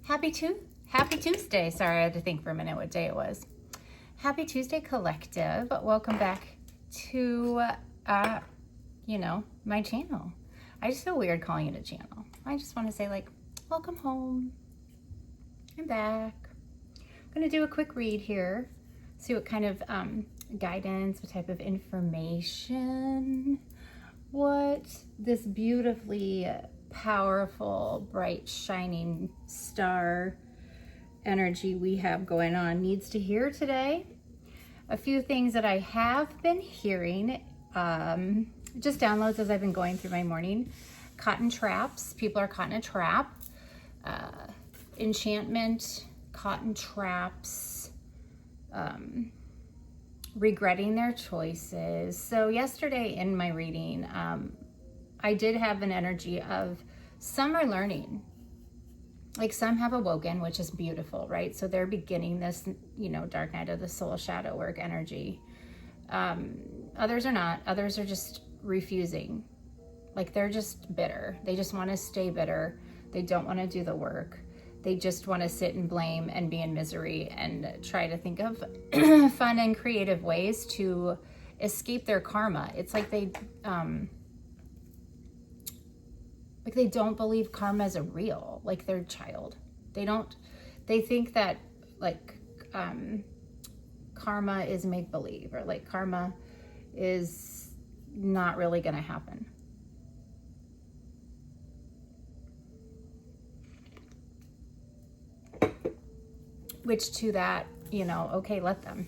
Happy Tuesday. Sorry, I had to think for a minute what day it was. Happy Tuesday, Collective. Welcome back to, my channel. I just feel weird calling it a channel. I just want to say, welcome home. I'm back. I'm going to do a quick read here. See what kind of guidance, what type of information, what this beautifully powerful, bright, shining star energy we have going on needs to hear today. A few things that I have been hearing, just downloads as I've been going through my morning. Caught in traps. People are caught in a trap. Enchantment, caught in traps, regretting their choices. So yesterday in my reading, I did have an energy of some are learning. Some have awoken, which is beautiful, right? So they're beginning this, dark night of the soul shadow work energy. Others are not. Others are just refusing. They're just bitter. They just want to stay bitter. They don't want to do the work. They just want to sit and blame and be in misery and try to think of fun and creative ways to escape their karma. It's like they don't believe karma is real, their child. They think that karma is make-believe, or karma is not really going to happen. Which to that, okay, let them.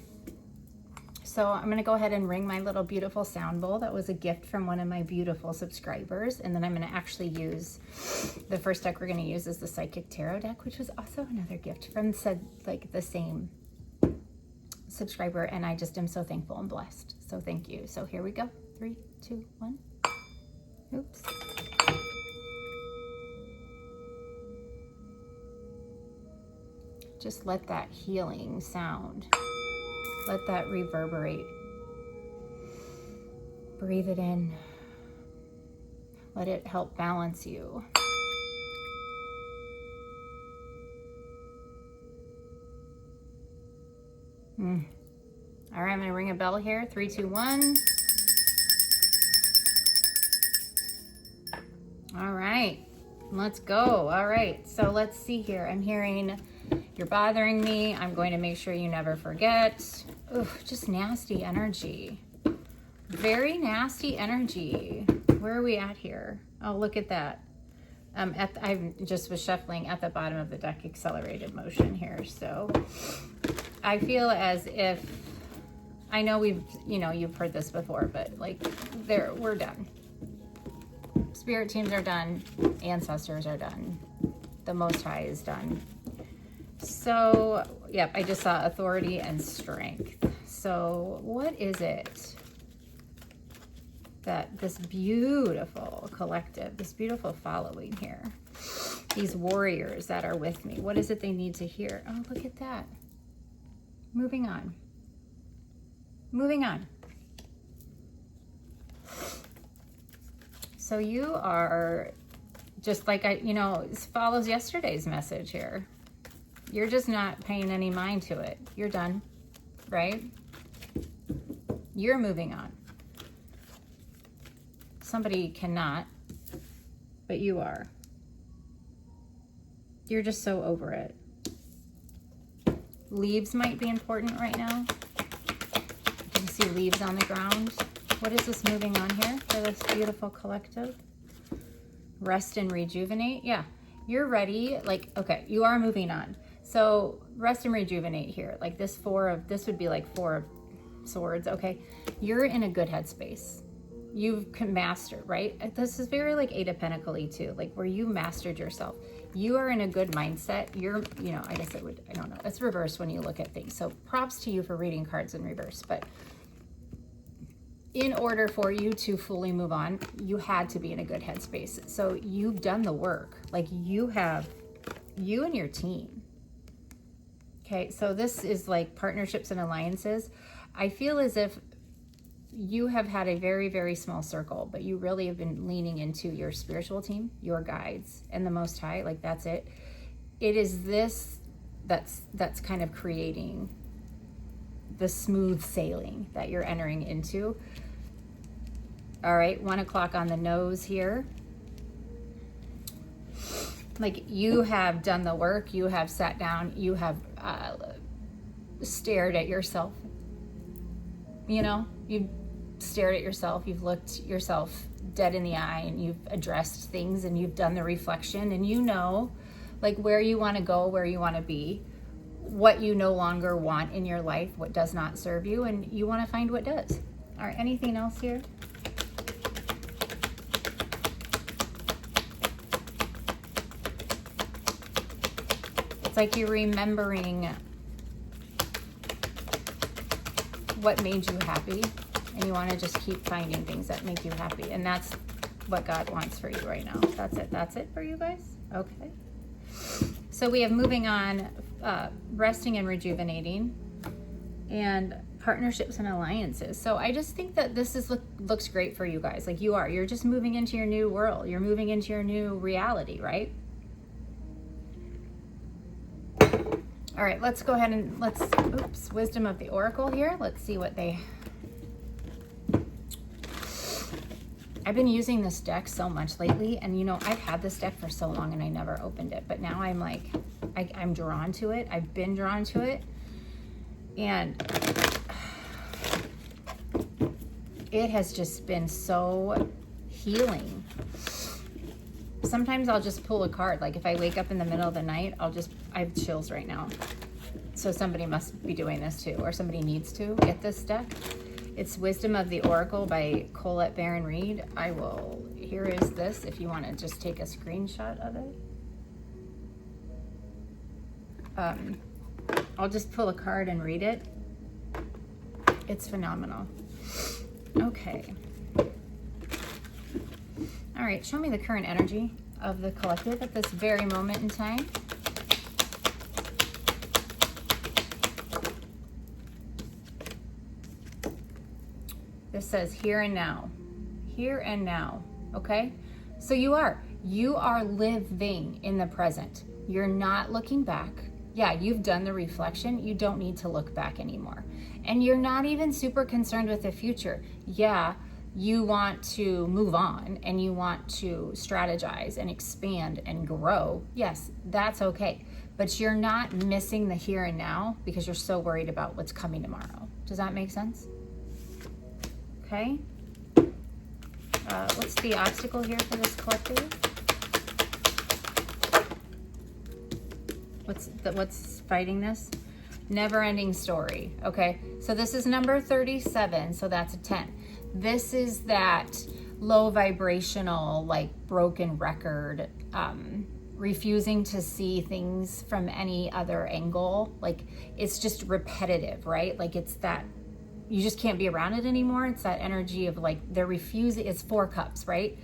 So I'm going to go ahead and ring my little beautiful sound bowl. That was a gift from one of my beautiful subscribers. And then I'm going to actually use, the first deck we're going to use is the Psychic Tarot deck, which was also another gift from the same subscriber. And I just am so thankful and blessed. So thank you. So here we go. 3, 2, 1. Oops. Just let that healing sound, let that reverberate. Breathe it in. Let it help balance you. All right, I'm gonna ring a bell here. 3, 2, 1. All right, let's go. All right, so let's see here. I'm hearing, you're bothering me. I'm going to make sure you never forget. Ugh, just nasty energy. Very nasty energy. Where are we at here? Oh, look at that. I just was shuffling at the bottom of the deck, accelerated motion here. So I feel as if, I know you've heard this before, but we're done. Spirit teams are done. Ancestors are done. The Most High is done. So, yep, I just saw authority and strength. So what is it that this beautiful collective, this beautiful following here, these warriors that are with me, what is it they need to hear? Oh, look at that. Moving on. Moving on. So you are just it follows yesterday's message here. You're just not paying any mind to it. You're done, right? You're moving on. Somebody cannot, but you are. You're just so over it. Leaves might be important right now. You can see leaves on the ground. What is this moving on here for this beautiful collective? Rest and rejuvenate. Yeah, you're ready. Okay, you are moving on. So rest and rejuvenate here. This would be 4 of Swords. Okay, you're in a good headspace. You've mastered, right? This is very 8 of Pentacles too, where you mastered yourself. You are in a good mindset. You're, I guess I don't know. It's reversed when you look at things. So props to you for reading cards in reverse. But in order for you to fully move on, you had to be in a good headspace. So you've done the work. You and your team. Okay, so this is partnerships and alliances. I feel as if you have had a very, very small circle, but you really have been leaning into your spiritual team, your guides, and the Most High. That's it. it is this that's kind of creating the smooth sailing that you're entering into. All right, 1 o'clock on the nose here. Like, you have done the work, you have sat down, you have stared at yourself. You know, you've stared at yourself, you've looked yourself dead in the eye, and you've addressed things, and you've done the reflection, and you know, like, where you want to go, where you want to be, what you no longer want in your life, what does not serve you, and you want to find what does. All right, anything else here? It's like you're remembering what made you happy, and you want to just keep finding things that make you happy. And that's what God wants for you right now. That's it. That's it for you guys? Okay. So we have moving on, resting and rejuvenating, and partnerships and alliances. So I just think that this looks great for you guys. Like, you're just moving into your new world. You're moving into your new reality, right? All right, let's go ahead and wisdom of the oracle here. Let's see what I've been using this deck so much lately, and you know, I've had this deck for so long and I never opened it, but now I'm like, I'm drawn to it. I've been drawn to it, and it has just been so healing. Sometimes I'll just pull a card. Like, if I wake up in the middle of the night, I have chills right now. So somebody must be doing this too, or somebody needs to get this deck. It's Wisdom of the Oracle by Colette Baron Reed. Here is this if you want to just take a screenshot of it. I'll just pull a card and read it. It's phenomenal. Okay. All right, show me the current energy of the collective at this very moment in time. This says here and now. Here and now, okay? So you are living in the present. You're not looking back. Yeah, you've done the reflection. You don't need to look back anymore. And you're not even super concerned with the future. Yeah, you want to move on and you want to strategize and expand and grow. Yes, that's okay. But you're not missing the here and now because you're so worried about what's coming tomorrow. Does that make sense? Okay. What's the obstacle here for this collective? What's fighting this? Never-ending story. Okay, so this is number 37, so that's a 10. This is that low vibrational, like, broken record, refusing to see things from any other angle. Like, it's just repetitive, right? Like, it's that you just can't be around it anymore. It's that energy of, like, they're refusing. It's 4 cups, right?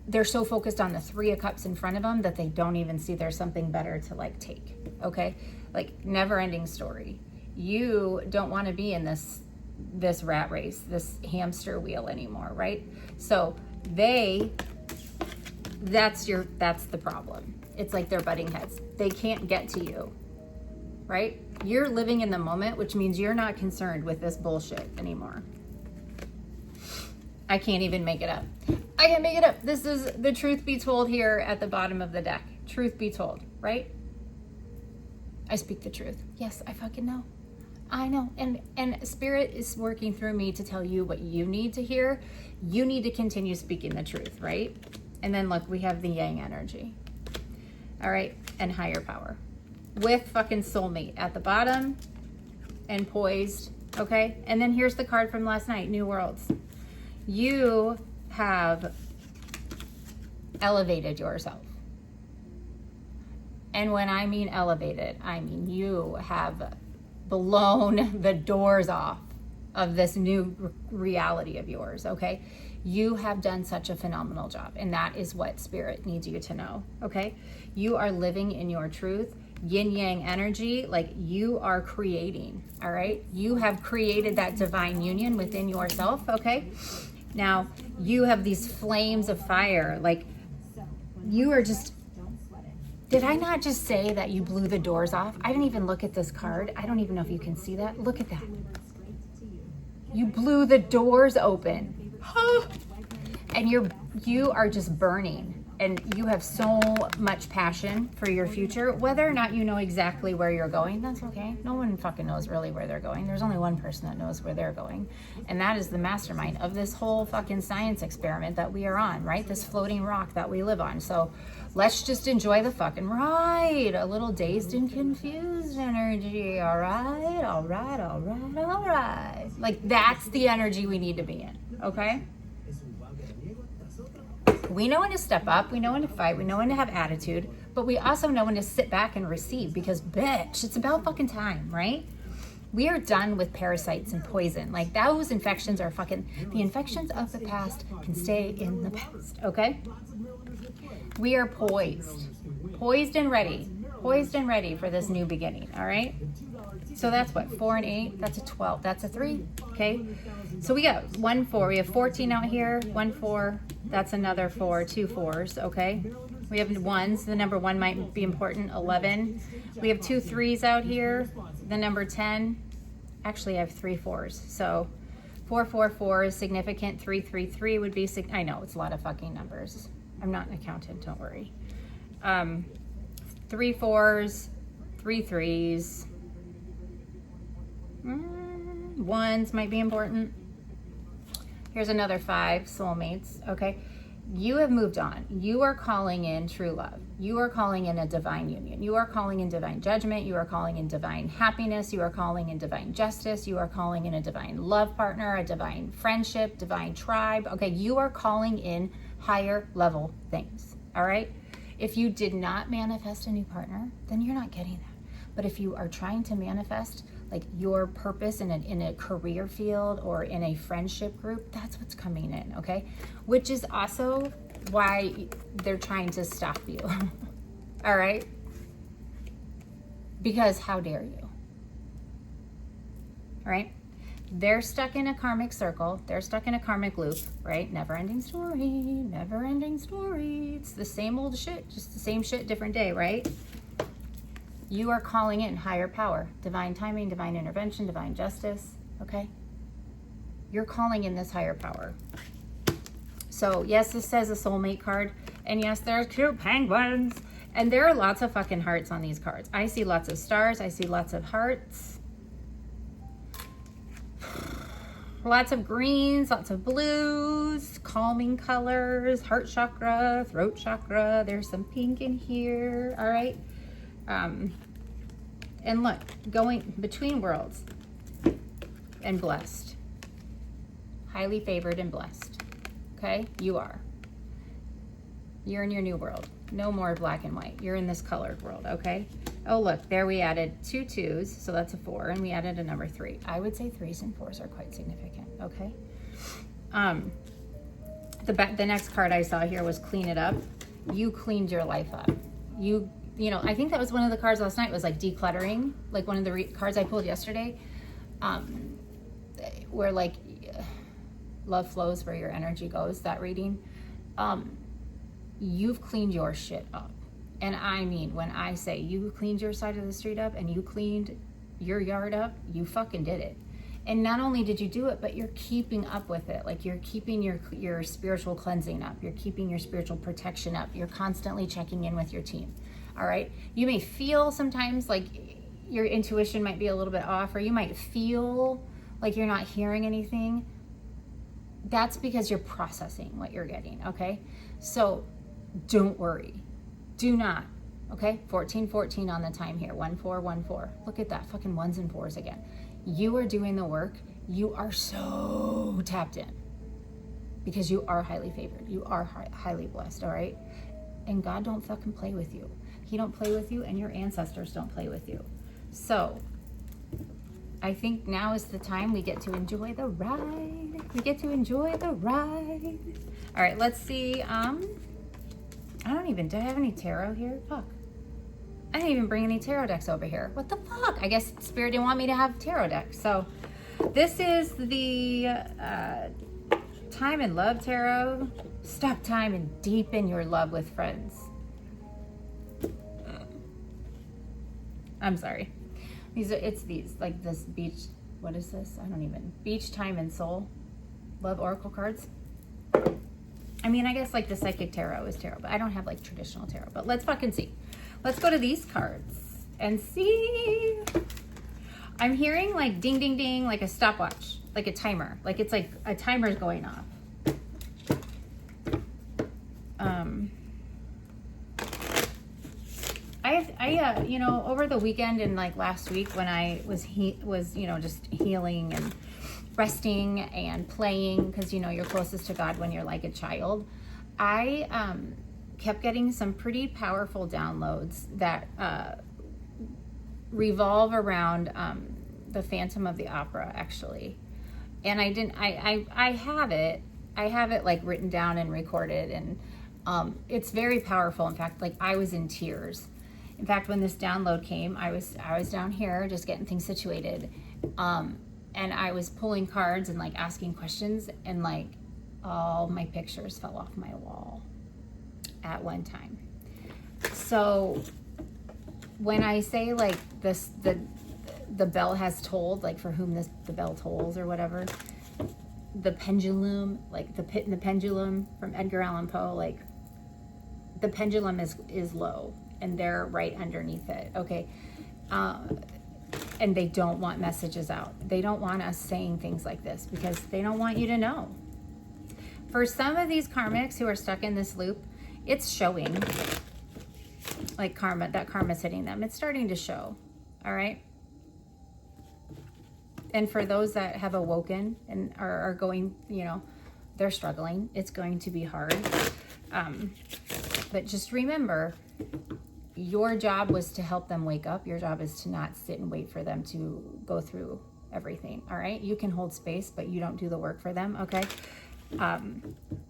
They're so focused on the 3 of cups in front of them that they don't even see there's something better to, like, take. Okay, like, never-ending story. You don't want to be in this rat race, this hamster wheel anymore, right? So that's the problem. It's like they're butting heads. They can't get to you, right? You're living in the moment, which means you're not concerned with this bullshit anymore. I can't even make it up. I can't make it up. This is the truth be told here at the bottom of the deck. Truth be told, right? I speak the truth. Yes, I fucking know. I know. And Spirit is working through me to tell you what you need to hear. You need to continue speaking the truth, right? And then look, we have the yang energy. All right, and higher power. With fucking soulmate at the bottom and poised, okay? And then here's the card from last night, New Worlds. You have elevated yourself. And when I mean elevated, I mean you have blown the doors off of this new reality of yours, okay? You have done such a phenomenal job, and that is what Spirit needs you to know, okay? You are living in your truth, yin-yang energy, like you are creating, all right? You have created that divine union within yourself, okay? Now, you have these flames of fire, like you are just Did I not just say that you blew the doors off? I didn't even look at this card. I don't even know if you can see that. Look at that. You blew the doors open. And you are just burning. And you have so much passion for your future. Whether or not you know exactly where you're going, that's okay. No one fucking knows really where they're going. There's only one person that knows where they're going. And that is the mastermind of this whole fucking science experiment that we are on, right? This floating rock that we live on. So let's just enjoy the fucking ride. A little dazed and confused energy. All right, all right, all right, all right. Like that's the energy we need to be in, okay? We know when to step up, we know when to fight, we know when to have attitude, but we also know when to sit back and receive because bitch, it's about fucking time, right? We are done with parasites and poison. Like those infections are fucking, the infections of the past can stay in the past, okay? We are poised and ready for this new beginning, all right? So that's what, 4 and 8, that's a 12, that's a 3, okay? So we got 1, 4, we have 14 out here, 1, 4, that's another 4, 2 4s, okay? We have 1s, the number 1 might be important, 11. We have 2 3s out here, the number 10. Actually, I have 3 4s, so 4 4 4 is significant, 3 3 3 would be, I know, it's a lot of fucking numbers. I'm not an accountant, don't worry. 3 4s, 3 3s, 1s might be important. Here's another 5 soulmates, okay? You have moved on. You are calling in true love. You are calling in a divine union. You are calling in divine judgment. You are calling in divine happiness. You are calling in divine justice. You are calling in a divine love partner, a divine friendship, divine tribe. Okay, you are calling in higher level things, all right? If you did not manifest a new partner, then you're not getting that. But if you are trying to manifest like your purpose in a career field or in a friendship group, that's what's coming in, okay? Which is also why they're trying to stop you, all right? Because how dare you, all right? They're stuck in a karmic circle. They're stuck in a karmic loop, right? Never ending story, never ending story. It's the same old shit, just the same shit, different day, right? You are calling in higher power, divine timing, divine intervention, divine justice, okay? You're calling in this higher power. So yes, this says a soulmate card. And yes, there's cute penguins. And there are lots of fucking hearts on these cards. I see lots of stars. I see lots of hearts. Lots of greens, lots of blues, calming colors, heart chakra, throat chakra. There's some pink in here, all right? And look, going between worlds and blessed, highly favored and blessed, okay? You're in your new world. No more black and white. You're in this colored world, okay? Oh, look, there we added 2 2s, so that's a 4, and we added a number 3. I would say 3s and 4s are quite significant, okay? The next card I saw here was clean it up. You cleaned your life up. You know, I think that was one of the cards last night was like decluttering, like one of the cards I pulled yesterday, where like love flows where your energy goes, that reading. You've cleaned your shit up. And I mean, when I say you cleaned your side of the street up and you cleaned your yard up, you fucking did it. And not only did you do it, but you're keeping up with it. Like you're keeping your spiritual cleansing up. You're keeping your spiritual protection up. You're constantly checking in with your team. All right. You may feel sometimes like your intuition might be a little bit off, or you might feel like you're not hearing anything. That's because you're processing what you're getting. Okay. So don't worry. Do not. Okay. 14, 14 on the time here. 1, 4, 1, 4. Look at that. Fucking 1s and 4s again. You are doing the work. You are so tapped in because you are highly favored. You are highly blessed. All right. And God don't fucking play with you. He don't play with you, and your ancestors don't play with you. So I think now is the time we get to enjoy the ride. We get to enjoy the ride. All right, let's see. do I have any tarot here? Fuck. I didn't even bring any tarot decks over here. What the fuck? I guess Spirit didn't want me to have tarot decks. So this is the Time and Love Tarot. Stop time and deepen your love with friends. I'm sorry. It's these, like this beach, what is this? I don't even, Beach, Time, and Soul Love Oracle cards. I mean, I guess like the Psychic Tarot is tarot, but I don't have like traditional tarot. But let's fucking see. Let's go to these cards and see. I'm hearing like ding, ding, ding, like a stopwatch, like a timer. Like it's like a timer's going off. You know, over the weekend and like last week when I was you know, just healing and resting and playing, because you know you're closest to God when you're like a child, I kept getting some pretty powerful downloads that revolve around the Phantom of the Opera, actually. And I have it like written down and recorded, and it's very powerful. In fact, like I was in tears. In fact, when this download came, I was down here just getting things situated. And I was pulling cards and like asking questions, and like all my pictures fell off my wall at one time. So when I say like this, the bell has tolled, like for whom the bell tolls or whatever, the pendulum, like the Pit and the Pendulum from Edgar Allan Poe, like the pendulum is low and they're right underneath it. Okay. And they don't want messages out. They don't want us saying things like this because they don't want you to know. For some of these karmics who are stuck in this loop, it's showing like that karma's hitting them. It's starting to show. All right. And for those that have awoken and are going, you know, they're struggling, it's going to be hard. But just remember, your job was to help them wake up. Your job is to not sit and wait for them to go through everything. All right. You can hold space, but you don't do the work for them. Okay.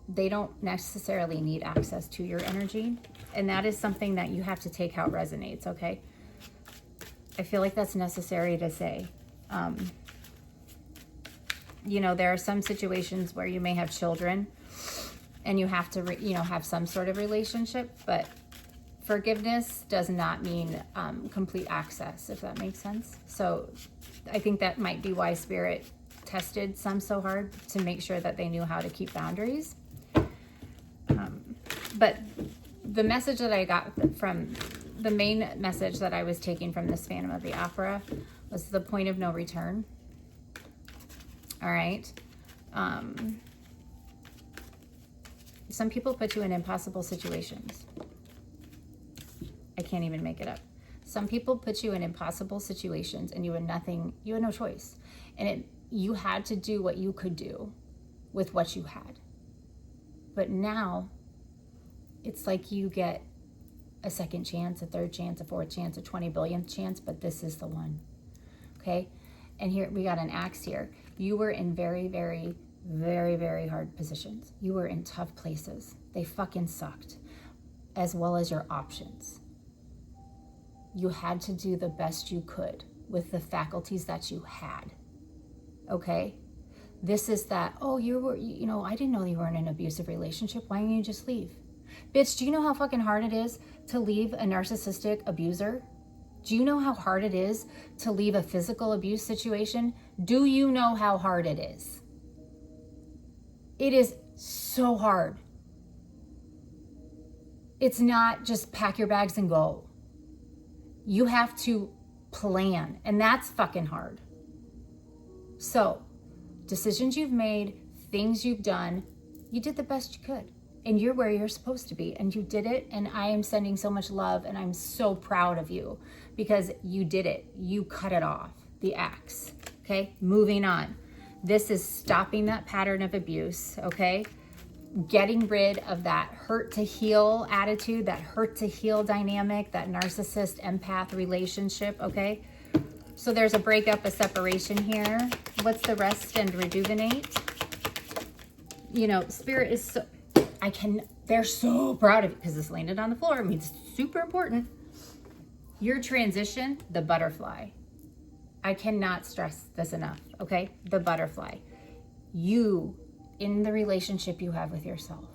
They don't necessarily need access to your energy. And that is something that you have to take how it resonates. Okay. I feel like that's necessary to say. You know, there are some situations where you may have children and you have to, you know, have some sort of relationship, but forgiveness does not mean complete access, if that makes sense. So I think that might be why Spirit tested some so hard to make sure that they knew how to keep boundaries. But the message that I got from the main message that I was taking from this Phantom of the Opera was the point of no return. All right. Some people put you in impossible situations. I can't even make it up. Some people put you in impossible situations and you had no choice. And you had to do what you could do with what you had. But now it's like you get a second chance, a third chance, a fourth chance, a 20 billionth chance, but this is the one. Okay? And here we got an axe here. You were in very, very, very, very hard positions. You were in tough places. They fucking sucked, as well as your options. You had to do the best you could with the faculties that you had. Okay? This is that, oh, you know, I didn't know you were in an abusive relationship. Why didn't you just leave? Bitch, do you know how fucking hard it is to leave a narcissistic abuser? Do you know how hard it is to leave a physical abuse situation? Do you know how hard it is? It is so hard. It's not just pack your bags and go. You have to plan, and that's fucking hard. So, decisions you've made, things you've done, you did the best you could. And you're where you're supposed to be, and you did it, and I am sending so much love, and I'm so proud of you because you did it. You cut it off, the axe, okay? Moving on. This is stopping that pattern of abuse, okay? Getting rid of that hurt to heal attitude, that hurt to heal dynamic, that narcissist empath relationship, okay? So there's a breakup, a separation here. What's the rest and rejuvenate? You know, Spirit is so... they're so proud of you because this landed on the floor. I mean, it's super important. Your transition, the butterfly. I cannot stress this enough, okay? The butterfly. You, in the relationship you have with yourself,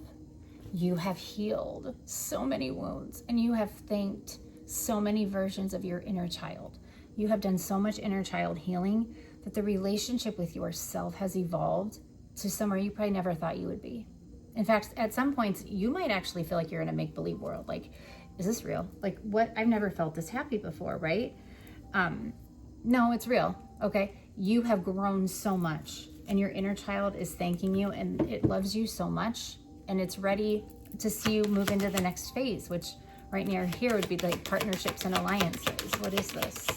you have healed so many wounds and you have thanked so many versions of your inner child. You have done so much inner child healing that the relationship with yourself has evolved to somewhere you probably never thought you would be. In fact, at some points, you might actually feel like you're in a make-believe world. Like, is this real? Like, what? I've never felt this happy before, right? No, it's real, okay? You have grown so much, and your inner child is thanking you, and it loves you so much, and it's ready to see you move into the next phase, which right near here would be like partnerships and alliances. What is this?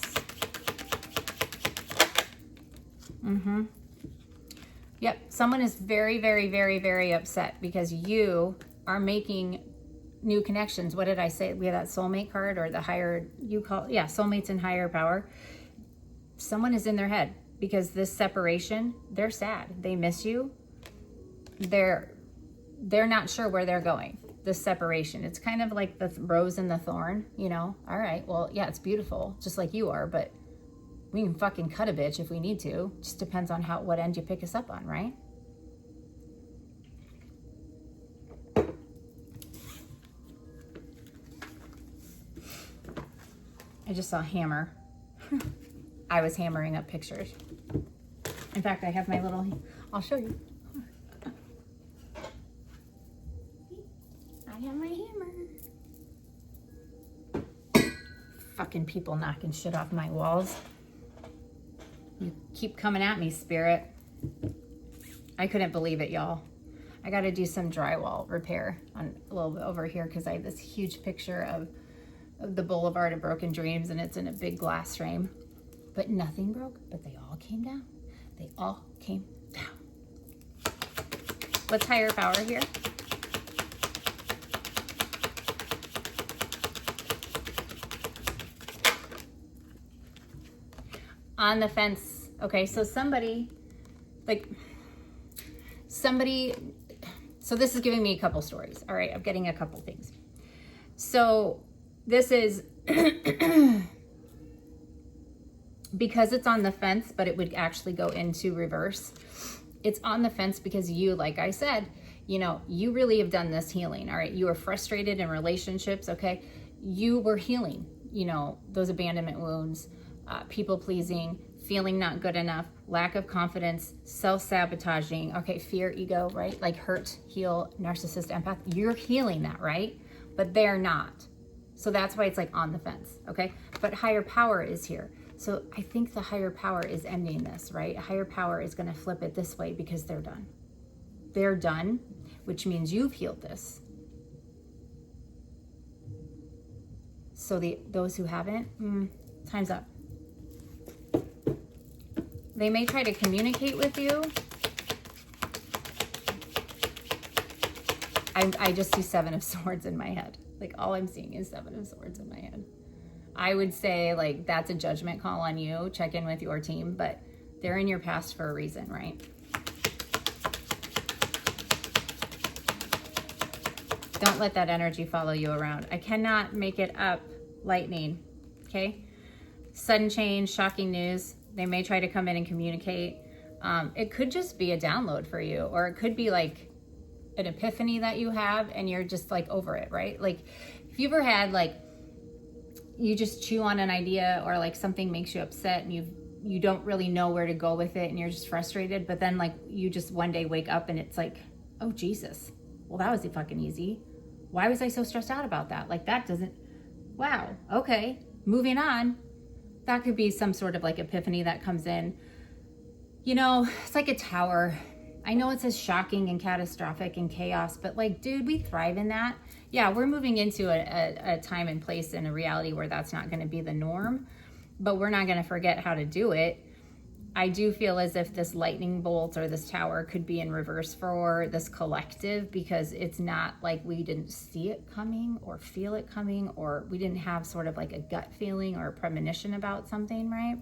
Yep, someone is very, very, very, very upset because you are making new connections. What did I say? We have that soulmate card, or the higher, soulmates and higher power. Someone is in their head because this separation, they're sad. They miss you. They're not sure where they're going. This separation, it's kind of like the rose and the thorn, you know? All right, well, yeah, it's beautiful, just like you are, but we can fucking cut a bitch if we need to. Just depends on what end you pick us up on, right? I just saw hammer. I was hammering up pictures. In fact, I have my little, I'll show you. I have my hammer. Fucking people knocking shit off my walls. You keep coming at me, spirit. I couldn't believe it, y'all. I got to do some drywall repair on a little bit over here because I have this huge picture of the Boulevard of Broken Dreams, and it's in a big glass frame. But nothing broke, but they all came down. They all came down. What's higher power here? On the fence. Okay, so somebody, so this is giving me a couple stories. All right, I'm getting a couple things. So this is, because it's on the fence, but it would actually go into reverse. It's on the fence because you, like I said, you know, you really have done this healing. All right, you were frustrated in relationships, okay? You were healing, you know, those abandonment wounds, people pleasing, feeling not good enough, lack of confidence, self-sabotaging, okay, fear, ego, right? Like hurt, heal, narcissist, empath. You're healing that, right? But they're not. So that's why it's like on the fence, okay? But higher power is here. So I think the higher power is ending this, right? Higher power is going to flip it this way because they're done. They're done, which means you've healed this. So those who haven't, time's up. They may try to communicate with you. I just see Seven of Swords in my head. Like all I'm seeing is Seven of Swords in my head. I would say like that's a judgment call on you. Check in with your team, but they're in your past for a reason, right? Don't let that energy follow you around. I cannot make it up. Lightning, okay? Sudden change, shocking news. They may try to come in and communicate. It could just be a download for you, or it could be like an epiphany that you have and you're just like over it, right? Like if you ever had like, you just chew on an idea or like something makes you upset and you don't really know where to go with it and you're just frustrated, but then like you just one day wake up and it's like, oh Jesus, well that was fucking easy. Why was I so stressed out about that? Like that doesn't, wow, okay, moving on. That could be some sort of like epiphany that comes in. You know, it's like a tower. I know it says shocking and catastrophic and chaos, but like, dude, we thrive in that. Yeah, we're moving into a time and place and a reality where that's not going to be the norm, but we're not going to forget how to do it. I do feel as if this lightning bolt or this tower could be in reverse for this collective, because it's not like we didn't see it coming or feel it coming, or we didn't have sort of like a gut feeling or a premonition about something, right?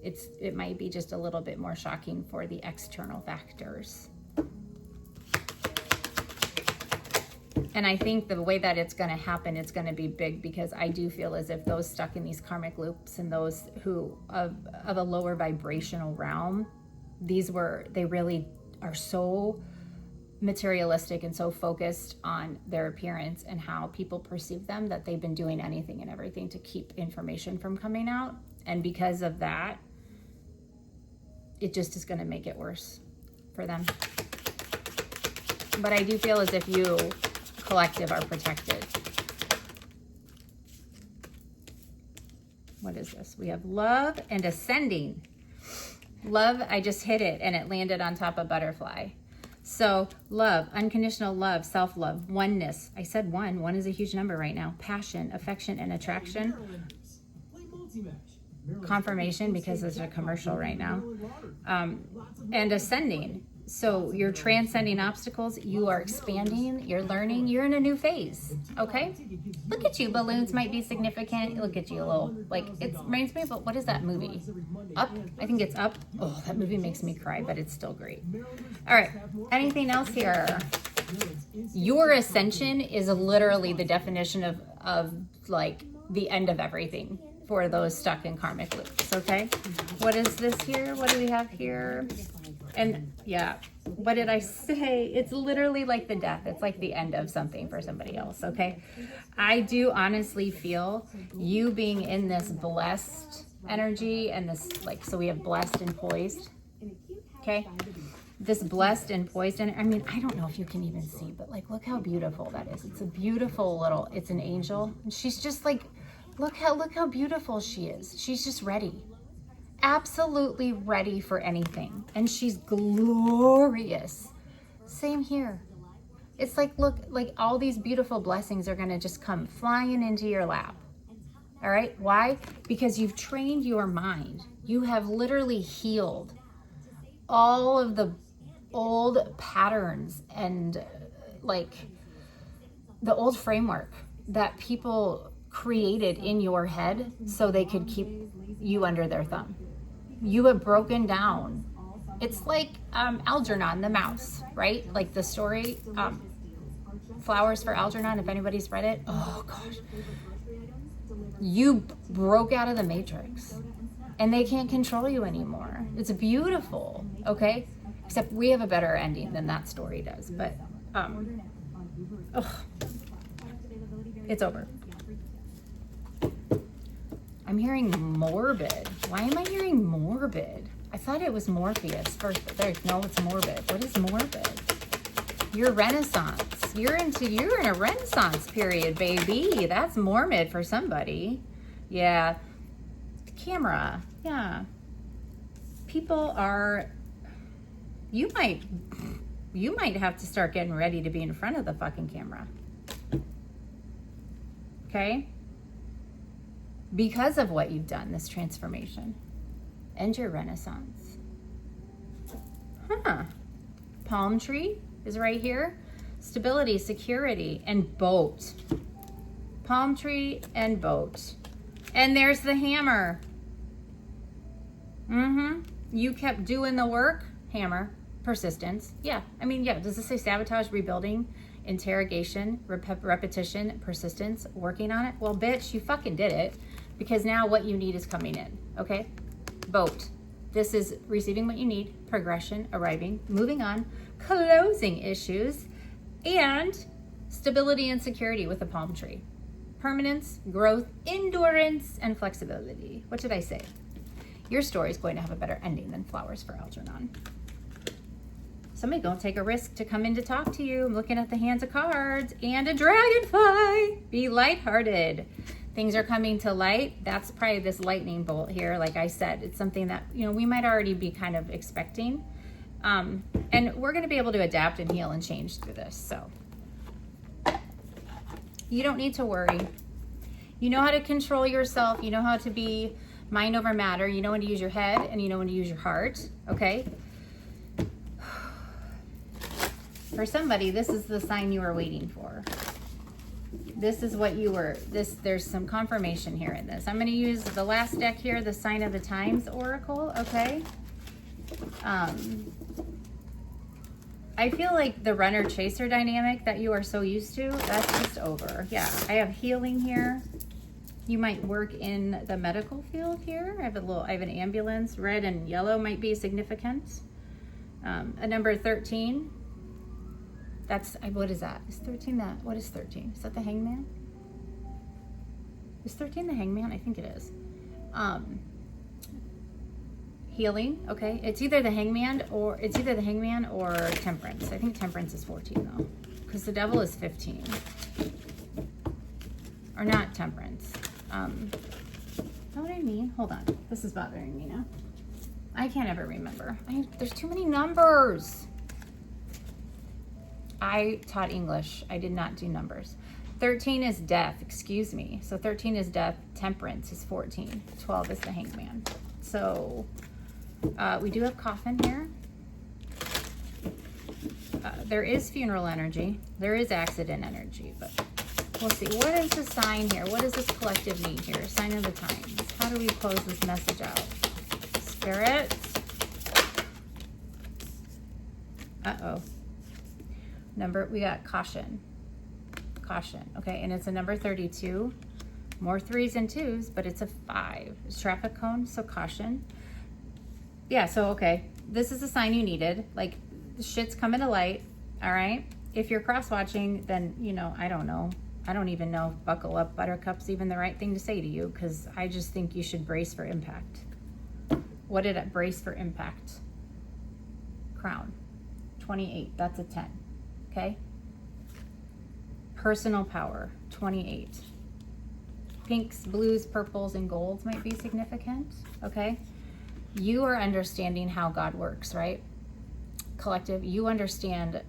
It might be just a little bit more shocking for the external factors. And I think the way that it's going to happen, it's going to be big, because I do feel as if those stuck in these karmic loops and those who of a lower vibrational realm, they really are so materialistic and so focused on their appearance and how people perceive them that they've been doing anything and everything to keep information from coming out. And because of that, it just is going to make it worse for them. But I do feel as if you, collective, are protected. What is this? We have love and ascending. Love, I just hit it and it landed on top of butterfly. So love, unconditional love, self-love, oneness. I said one. One is a huge number right now. Passion, affection, and attraction. Confirmation, because it's a commercial right now. And ascending. So you're transcending obstacles. You are expanding. You're learning. You're in a new phase. Okay? Look at you. Balloons might be significant. Look at you a little. Like, it reminds me of, what is that movie? Up? I think it's Up. Oh, that movie makes me cry, but it's still great. All right. Anything else here? Your ascension is literally the definition of like the end of everything for those stuck in karmic loops. Okay? What is this here? What do we have here? And yeah, what did I say? It's literally like the death. It's like the end of something for somebody else, okay? I do honestly feel you being in this blessed energy and this, like, so we have blessed and poised, okay? This blessed and poised, and I mean, I don't know if you can even see, but like, look how beautiful that is. It's a beautiful little, it's an angel. And she's just like, look how beautiful she is. She's just ready. Absolutely ready for anything, and she's glorious. Same here. It's like, look, like all these beautiful blessings are going to just come flying into your lap. All right, why? Because you've trained your mind. You have literally healed all of the old patterns and like the old framework that people created in your head so they could keep you under their thumb. You have broken down. It's like Algernon the mouse, right? Like the story, Flowers for Algernon, if anybody's read it. Oh gosh. You broke out of the matrix and they can't control you anymore. It's beautiful, okay? Except we have a better ending than that story does, but it's over. I'm hearing morbid. Why am I hearing morbid? I thought it was Morpheus first, but no, it's morbid. What is morbid? Your Renaissance. You're in a Renaissance period, baby. That's morbid for somebody. Yeah. Camera. Yeah. People are, you might have to start getting ready to be in front of the fucking camera. Okay? Because of what you've done, this transformation and your renaissance. Palm tree is right here. Stability, security, and boat. Palm tree and boat. And there's the hammer. You kept doing the work. Hammer. Persistence. Yeah. I mean, yeah. Does this say sabotage, rebuilding, interrogation, repetition, persistence, working on it? Well, bitch, you fucking did it. Because now what you need is coming in, okay? Boat. This is receiving what you need, progression, arriving, moving on, closing issues, and stability and security with the palm tree. Permanence, growth, endurance, and flexibility. What did I say? Your story is going to have a better ending than Flowers for Algernon. Somebody gonna take a risk to come in to talk to you. I'm looking at the hands of cards and a dragonfly. Be lighthearted. Things are coming to light. That's probably this lightning bolt here. Like I said, it's something that, you know, we might already be kind of expecting. And we're going to be able to adapt and heal and change through this. So you don't need to worry. You know how to control yourself. You know how to be mind over matter. You know when to use your head and you know when to use your heart. Okay. For somebody, this is the sign you were waiting for. This is what you were, there's some confirmation here in this. I'm going to use the last deck here, the Sign of the Times Oracle, okay? I feel like the runner-chaser dynamic that you are so used to, that's just over. Yeah, I have healing here. You might work in the medical field here. I have an ambulance. Red and yellow might be significant. A number 13. That's, what is that? Is 13 that? What is 13? Is that the hangman? Is 13 the hangman? I think it is. Healing, okay. It's either the hangman or temperance. I think temperance is 14 though, because the devil is 15. Or not temperance. Know what I mean? Hold on. This is bothering me now. I can't ever remember. There's too many numbers. I taught English. I did not do numbers. 13 is death, excuse me. So 13 is death. Temperance is 14. 12 is the hangman. So we do have coffin here. There is funeral energy. There is accident energy, but we'll see. What is the sign here? What does this collective need here? Sign of the times. How do we close this message out? Spirit. Uh-oh. We got caution. Caution, okay, and it's a number 32. More 3s and 2s, but it's a 5. It's traffic cone, so caution. Yeah, so okay, this is the sign you needed. Like, shit's coming to light, all right? If you're cross-watching, then, you know, I don't know. I don't even know if buckle up buttercup's even the right thing to say to you, because I just think you should brace for impact. What did it brace for impact? Crown. 28, that's a 10, okay? Personal power, 28. Pinks, blues, purples, and golds might be significant, okay? You are understanding how God works, right? Collective, you understand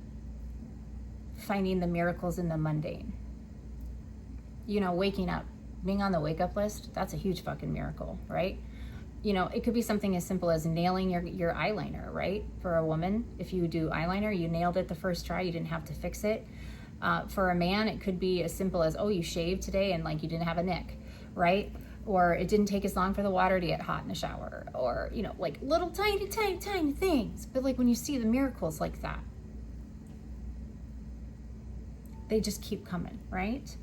finding the miracles in the mundane. You know, waking up, being on the wake up list, that's a huge fucking miracle, right? You know, it could be something as simple as nailing your eyeliner, right? For a woman, if you do eyeliner, you nailed it the first try, you didn't have to fix it. For a man, it could be as simple as, oh, you shaved today and like you didn't have a nick, right? Or it didn't take as long for the water to get hot in the shower, or, you know, like little tiny things. But like when you see the miracles like that, they just keep coming, right?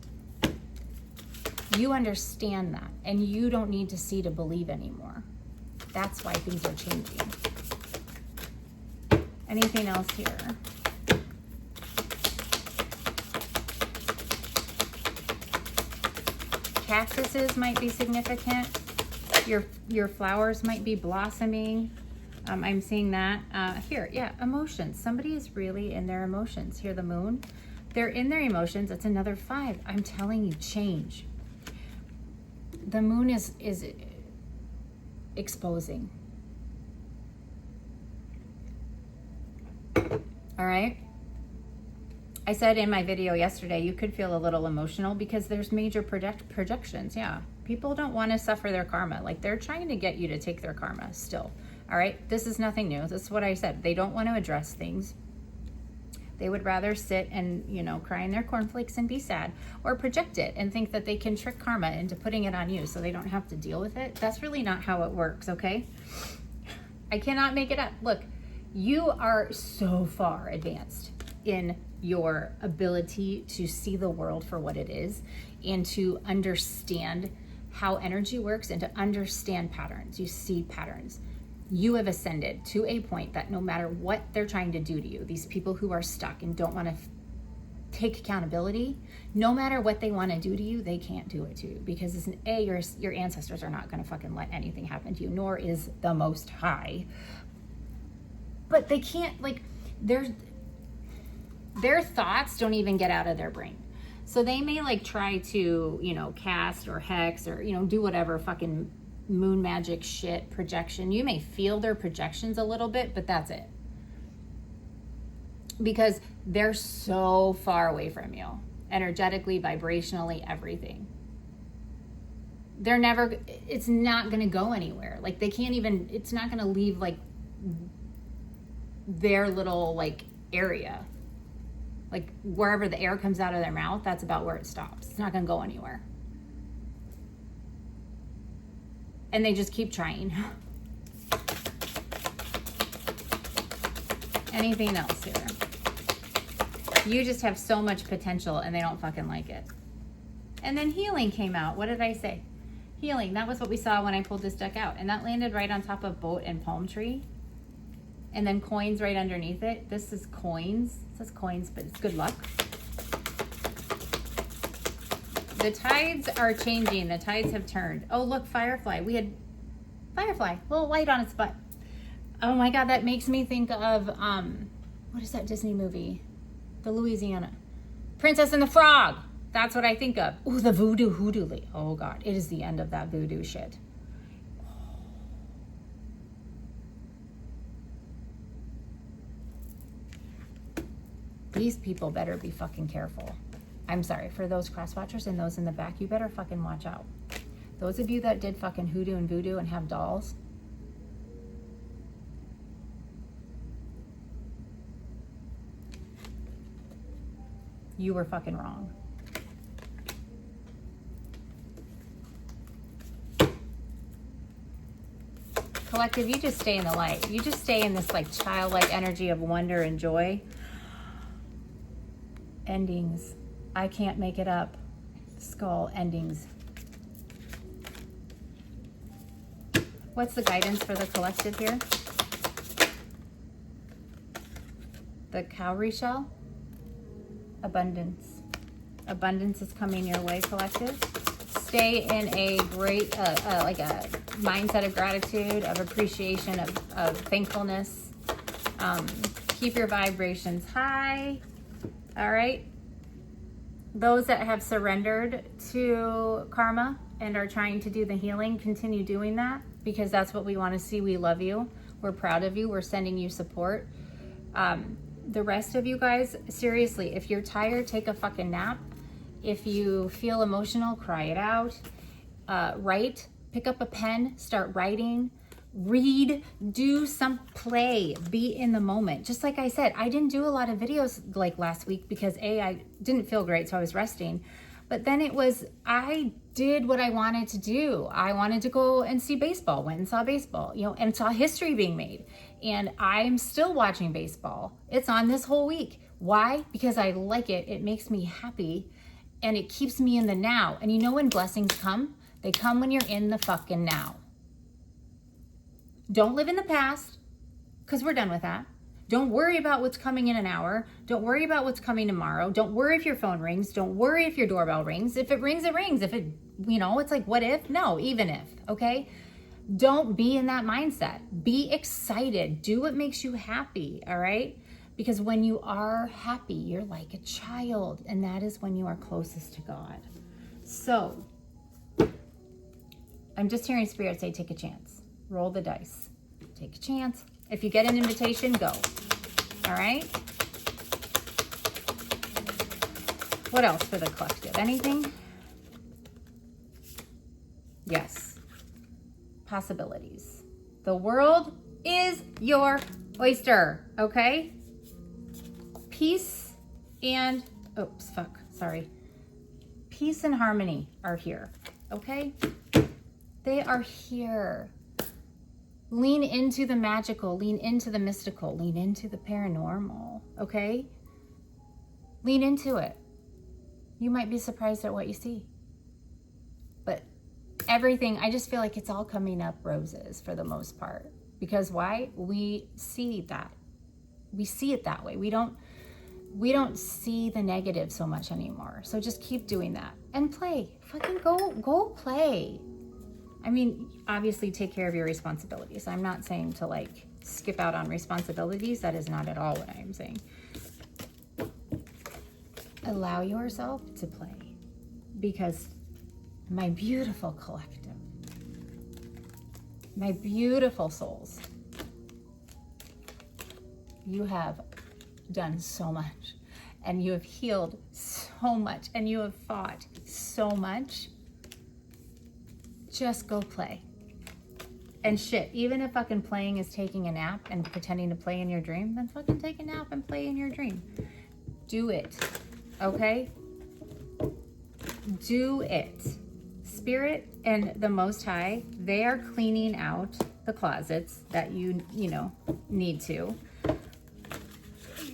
You understand that, and you don't need to see to believe anymore. That's why things are changing. Anything else here? Cactuses might be significant. Your flowers might be blossoming. I'm seeing that. Here, yeah, emotions. Somebody is really in their emotions. Here, the moon. They're in their emotions. It's another 5. I'm telling you, change. The moon is exposing. All right. I said in my video yesterday, you could feel a little emotional because there's major projections. Yeah. People don't want to suffer their karma. Like, they're trying to get you to take their karma still. All right. This is nothing new. This is what I said. They don't want to address things. They would rather sit and, you know, cry in their cornflakes and be sad, or project it and think that they can trick karma into putting it on you so they don't have to deal with it. That's really not how it works, okay? I cannot make it up. Look, you are so far advanced in your ability to see the world for what it is and to understand how energy works and to understand patterns. You see patterns. You have ascended to a point that no matter what they're trying to do to you, these people who are stuck and don't want to take accountability, no matter what they want to do to you, they can't do it to you, because it's your ancestors are not going to fucking let anything happen to you, nor is the Most High. But they can't, like, their thoughts don't even get out of their brain. So they may like try to, you know, cast or hex or, you know, do whatever fucking moon magic shit, projection. You may feel their projections a little bit, but that's it. Because they're so far away from you, energetically, vibrationally, everything. It's not going to go anywhere. Like, they can't even, it's not going to leave like their little like area. Like, wherever the air comes out of their mouth, that's about where it stops. It's not going to go anywhere. And they just keep trying. Anything else here? You just have so much potential and they don't fucking like it. And then healing came out. What did I say? Healing. That was what we saw when I pulled this deck out. And that landed right on top of boat and palm tree. and then coins right underneath it. This is coins. It says coins, but it's good luck. The tides are changing. The tides have turned. Oh, look, Firefly. We had Firefly, little light on its butt. Oh my God, that makes me think of, what is that Disney movie? The Louisiana. Princess and the Frog. That's what I think of. Ooh, the voodoo hoodoo. Oh God, it is the end of that voodoo shit. These people better be fucking careful. I'm sorry, for those cross watchers and those in the back, you better fucking watch out. Those of you that did fucking hoodoo and voodoo and have dolls, you were fucking wrong. Collective, you just stay in the light. You just stay in this like childlike energy of wonder and joy. Endings. I can't make it up. Skull endings. What's the guidance for the collective here? The cowrie shell. Abundance. Abundance is coming your way, collective. Stay in a great, like a mindset of gratitude, of appreciation, of thankfulness. Keep your vibrations high. All right. Those that have surrendered to karma and are trying to do the healing, continue doing that, because that's what we want to see. We love you. We're proud of you. We're sending you support. The rest of you guys, seriously, if you're tired, take a fucking nap. If you feel emotional, cry it out. Write, pick up a pen, start writing, read, do some play, be in the moment. Just like I said, I didn't do a lot of videos like last week because I didn't feel great, so I was resting. But then it was, I did what I wanted to do. I wanted to go and see baseball, went and saw baseball, you know, and saw history being made. And I'm still watching baseball. It's on this whole week. Why? Because I like it. It makes me happy and it keeps me in the now. And you know when blessings come? They come when you're in the fucking now. Don't live in the past, because we're done with that. Don't worry about what's coming in an hour. Don't worry about what's coming tomorrow. Don't worry if your phone rings. Don't worry if your doorbell rings. If it rings, it rings. If it, you know, it's like, what if? No, even if, okay? Don't be in that mindset. Be excited. Do what makes you happy, all right? Because when you are happy, you're like a child, and that is when you are closest to God. So, I'm just hearing Spirit say, take a chance. Roll the dice. Take a chance. If you get an invitation, go. All right? What else for the collective? Anything? Yes. Possibilities. The world is your oyster, okay? Peace and, oops, fuck, sorry. Peace and harmony are here, okay? They are here. Lean into the magical, lean into the mystical, lean into the paranormal, okay? Lean into it. You might be surprised at what you see. But everything, I just feel like it's all coming up roses for the most part. Because why? We see that. We see it that way. We don't see the negative so much anymore. So just keep doing that. And play. Fucking go play. I mean, obviously take care of your responsibilities. I'm not saying to like skip out on responsibilities. That is not at all what I am saying. Allow yourself to play, because my beautiful collective, my beautiful souls, you have done so much, and you have healed so much, and you have fought so much. Just go play. And shit, even if fucking playing is taking a nap and pretending to play in your dream, then fucking take a nap and play in your dream. Do it, okay? Do it. Spirit and the Most High, they are cleaning out the closets that you know, need to.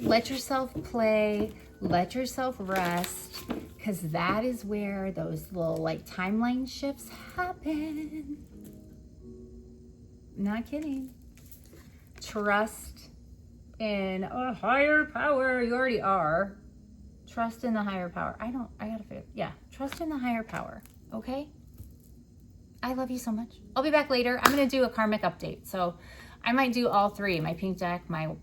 Let yourself play, let yourself rest, because that is where those little like timeline shifts happen. Not kidding. Trust in a higher power. You already are. Trust in the higher power. I gotta figure, yeah, trust in the higher power, okay? I love you so much. I'll be back later. I'm gonna do a karmic update. So I might do all three, my pink deck, my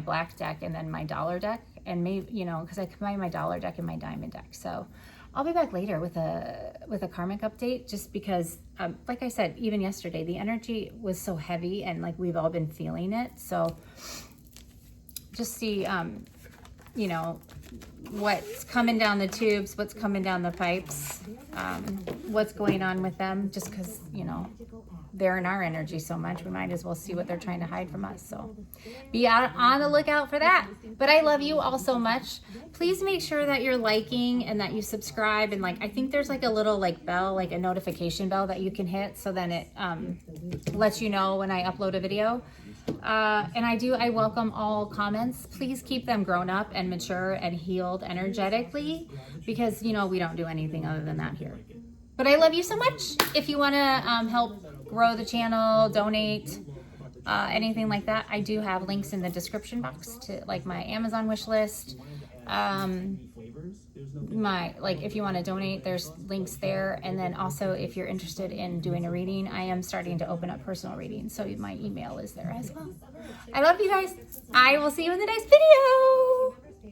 black deck, and then my dollar deck. And maybe, you know, because I combine my dollar deck and my diamond deck. So I'll be back later with a karmic update, just because, like I said, even yesterday, the energy was so heavy and like we've all been feeling it. So just see, you know, what's coming down the tubes, what's coming down the pipes, what's going on with them, just because, you know, they're in our energy so much, we might as well see what they're trying to hide from us. So be out on the lookout for that. But I love you all so much. Please make sure that you're liking and that you subscribe, and like I think there's like a little like bell, like a notification bell that you can hit, so then it lets you know when I upload a video. And I welcome all comments. Please keep them grown up and mature and healed energetically, because you know we don't do anything other than that here. But I love you so much. If you want to help grow the channel, donate, anything like that, I do have links in the description box to like my Amazon wish list. If you want to donate, there's links there. And then also if you're interested in doing a reading, I am starting to open up personal readings, so my email is there as well. I love you guys. I will see you in the next video.